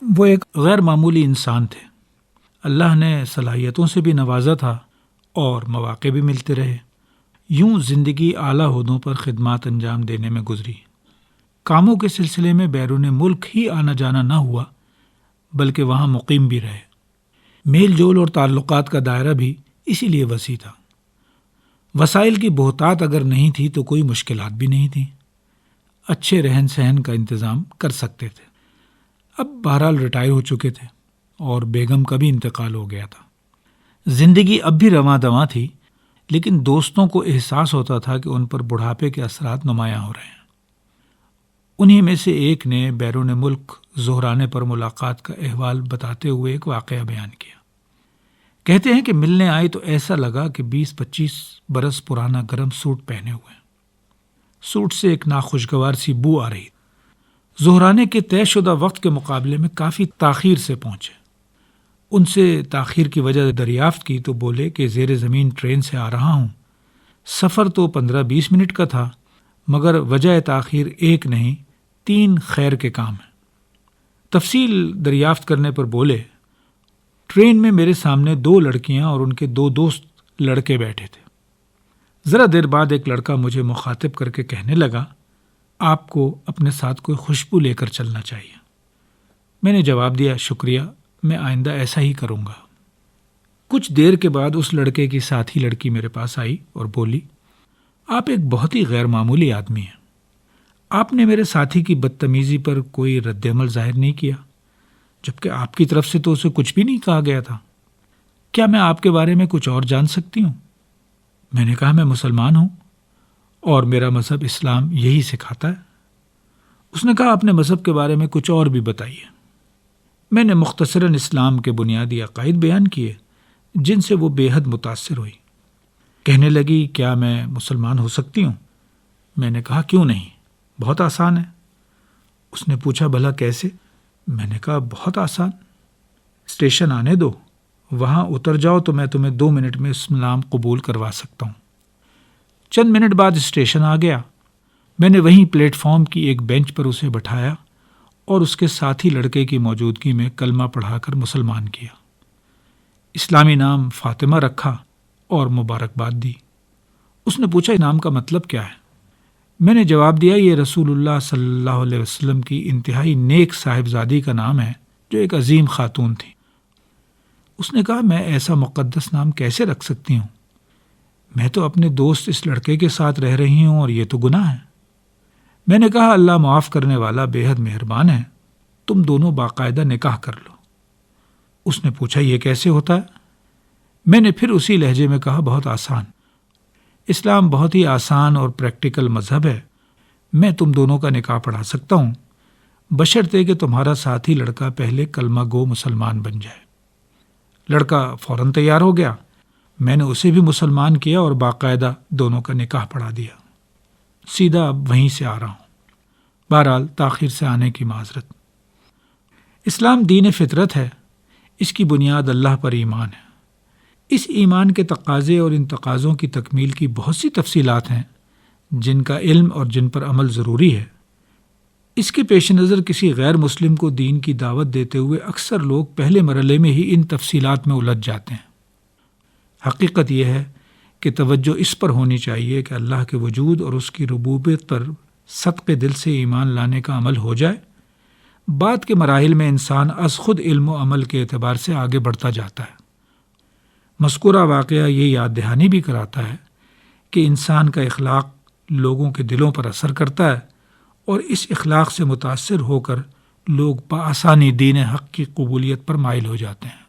وہ ایک غیر معمولی انسان تھے۔ اللہ نے صلاحیتوں سے بھی نوازا تھا اور مواقع بھی ملتے رہے۔ یوں زندگی اعلیٰ عہدوں پر خدمات انجام دینے میں گزری۔ کاموں کے سلسلے میں بیرون ملک ہی آنا جانا نہ ہوا، بلکہ وہاں مقیم بھی رہے۔ میل جول اور تعلقات کا دائرہ بھی اسی لیے وسیع تھا۔ وسائل کی بہتات اگر نہیں تھی تو کوئی مشکلات بھی نہیں تھیں۔ اچھے رہن سہن کا انتظام کر سکتے تھے۔ اب بہرحال ریٹائر ہو چکے تھے اور بیگم کا بھی انتقال ہو گیا تھا۔ زندگی اب بھی رواں دواں تھی، لیکن دوستوں کو احساس ہوتا تھا کہ ان پر بڑھاپے کے اثرات نمایاں ہو رہے ہیں۔ انہی میں سے ایک نے بیرون ملک زہرانے پر ملاقات کا احوال بتاتے ہوئے ایک واقعہ بیان کیا۔ کہتے ہیں کہ ملنے آئے تو ایسا لگا کہ 20-25 برس پرانا گرم سوٹ پہنے ہوئے ہیں۔ سوٹ سے ایک ناخوشگوار سی بو آ رہی۔ زہرانے کے طے شدہ وقت کے مقابلے میں کافی تاخیر سے پہنچے۔ ان سے تاخیر کی وجہ دریافت کی تو بولے کہ زیر زمین ٹرین سے آ رہا ہوں۔ سفر تو 15-20 منٹ کا تھا، مگر وجہ تاخیر ایک نہیں 3 خیر کے کام ہیں۔ تفصیل دریافت کرنے پر بولے، ٹرین میں میرے سامنے 2 لڑکیاں اور ان کے 2 دوست لڑکے بیٹھے تھے۔ ذرا دیر بعد ایک لڑکا مجھے مخاطب کر کے کہنے لگا، آپ کو اپنے ساتھ کوئی خوشبو لے کر چلنا چاہیے۔ میں نے جواب دیا، شکریہ، میں آئندہ ایسا ہی کروں گا۔ کچھ دیر کے بعد اس لڑکے کی ساتھی لڑکی میرے پاس آئی اور بولی، آپ ایک بہت ہی غیر معمولی آدمی ہیں۔ آپ نے میرے ساتھی کی بدتمیزی پر کوئی رد عمل ظاہر نہیں کیا، جبکہ آپ کی طرف سے تو اسے کچھ بھی نہیں کہا گیا تھا۔ کیا میں آپ کے بارے میں کچھ اور جان سکتی ہوں؟ میں نے کہا، میں مسلمان ہوں اور میرا مذہب اسلام یہی سکھاتا ہے۔ اس نے کہا، اپنے مذہب کے بارے میں کچھ اور بھی بتائیے۔ میں نے مختصراً اسلام کے بنیادی عقائد بیان کیے، جن سے وہ بے حد متاثر ہوئی۔ کہنے لگی، کیا میں مسلمان ہو سکتی ہوں؟ میں نے کہا، کیوں نہیں، بہت آسان ہے۔ اس نے پوچھا، بھلا کیسے؟ میں نے کہا، بہت آسان، اسٹیشن آنے دو، وہاں اتر جاؤ تو میں تمہیں 2 منٹ میں اسلام قبول کروا سکتا ہوں۔ چند منٹ بعد اسٹیشن آ گیا۔ میں نے وہیں پلیٹ فارم کی ایک بینچ پر اسے بٹھایا اور اس کے ساتھی لڑکے کی موجودگی میں کلمہ پڑھا کر مسلمان کیا۔ اسلامی نام فاطمہ رکھا اور مبارکباد دی۔ اس نے پوچھا، نام کا مطلب کیا ہے؟ میں نے جواب دیا، یہ رسول اللہ صلی اللہ علیہ وسلم کی انتہائی نیک صاحبزادی کا نام ہے، جو ایک عظیم خاتون تھی۔ اس نے کہا، میں ایسا مقدس نام کیسے رکھ سکتی ہوں؟ میں تو اپنے دوست اس لڑکے کے ساتھ رہ رہی ہوں اور یہ تو گناہ ہے۔ میں نے کہا، اللہ معاف کرنے والا بے حد مہربان ہے، تم دونوں باقاعدہ نکاح کر لو۔ اس نے پوچھا، یہ کیسے ہوتا ہے؟ میں نے پھر اسی لہجے میں کہا، بہت آسان، اسلام بہت ہی آسان اور پریکٹیکل مذہب ہے۔ میں تم دونوں کا نکاح پڑھا سکتا ہوں، بشرطے کہ تمہارا ساتھی لڑکا پہلے کلمہ گو مسلمان بن جائے۔ لڑکا فوراً تیار ہو گیا۔ میں نے اسے بھی مسلمان کیا اور باقاعدہ دونوں کا نکاح پڑھا دیا۔ سیدھا اب وہیں سے آ رہا ہوں۔ بہرحال تاخیر سے آنے کی معذرت۔ اسلام دین فطرت ہے، اس کی بنیاد اللہ پر ایمان ہے۔ اس ایمان کے تقاضے اور ان تقاضوں کی تکمیل کی بہت سی تفصیلات ہیں، جن کا علم اور جن پر عمل ضروری ہے۔ اس کے پیش نظر کسی غیر مسلم کو دین کی دعوت دیتے ہوئے اکثر لوگ پہلے مرحلے میں ہی ان تفصیلات میں الجھ جاتے ہیں۔ حقیقت یہ ہے کہ توجہ اس پر ہونی چاہیے کہ اللہ کے وجود اور اس کی ربوبیت پر صدق دل سے ایمان لانے کا عمل ہو جائے۔ بعد کے مراحل میں انسان از خود علم و عمل کے اعتبار سے آگے بڑھتا جاتا ہے۔ مذکورہ واقعہ یہ یاد دہانی بھی کراتا ہے کہ انسان کا اخلاق لوگوں کے دلوں پر اثر کرتا ہے، اور اس اخلاق سے متاثر ہو کر لوگ بآسانی دین حق کی قبولیت پر مائل ہو جاتے ہیں۔